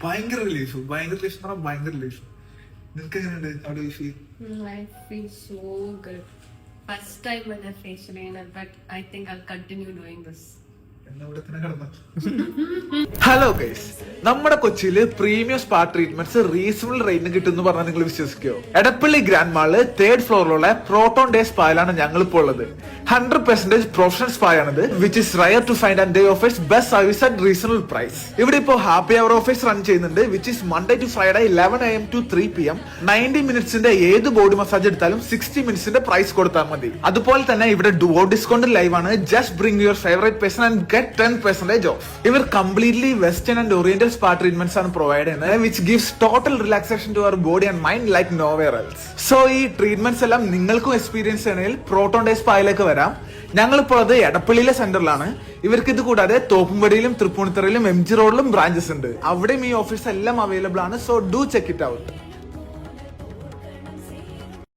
ഭയങ്കര റിലീഫ് എന്ന് പറഞ്ഞാൽ ഭയങ്കര റിലീഫ്. നിനക്ക് എങ്ങനെയുണ്ട്? അവിടെ feel? I feel so good. First time with a facial cleaner, but I think I'll continue doing this. Hello guys, നമ്മുടെ കൊച്ചിയില് പ്രീമിയം സ്പാ ട്രീറ്റ്മെന്റ്സ് റീസണബിൾ റേറ്റിന് കിട്ടുമെന്ന് പറഞ്ഞാൽ നിങ്ങൾ വിശ്വസിക്കോ? എടപ്പള്ളി ഗ്രാൻഡ് മാളില് 3rd ഫ്ലോറിലുള്ള പ്രോട്ടോൺ ഡേ സ്പായിലാണ് ഞങ്ങൾ ഇപ്പോൾ ഉള്ളത്. 100% പ്രൊഫഷണൽ സ്പാ ആണിത്, which is rare to find and they offers best service at reasonable price. ഇവിടെ ഇപ്പോൾ ഹാപ്പി അവർ ഓഫേഴ്സ് റൺ ചെയ്യുന്നുണ്ട്, which is Monday to Friday 11 AM to 3 PM. 90 മിനിറ്റ്സിന്റെ ഏത് ബോഡി മസാജ് എടുത്താലും 60 മിനിറ്റ്സിന്റെ പ്രൈസ് കൊടുത്താൽ മതി. അതുപോലെ തന്നെ ഇവിടെ ഡുവോ ഡിസ്കൗണ്ട് ലൈവ് ആണ്. Just bring your favourite person and get 10% off. ഇവർ completely western and oriental spa treatments ആണ് പ്രൊവൈഡ് ചെയ്യുന്നത്, which gives total relaxation to our body and mind like nowhere else. So ഈ treatments എല്ലാം നിങ്ങൾക്കും experience ചെയ്യണമെങ്കിൽ proton day സ്പായിലേക്ക് വരാം. ഞങ്ങളിപ്പോൾ അത് എടപ്പള്ളിയിലെ സെന്ററിലാണ്. ഇവർക്ക് ഇത് കൂടാതെ തോപ്പുംപടിയിലും തൃപ്പൂണിത്തുറയിലും MG റോഡിലും ബ്രാഞ്ചസ് ഉണ്ട്. അവിടെയും ഈ ഓഫീസ് എല്ലാം അവൈലബിൾ ആണ്. So do check it out.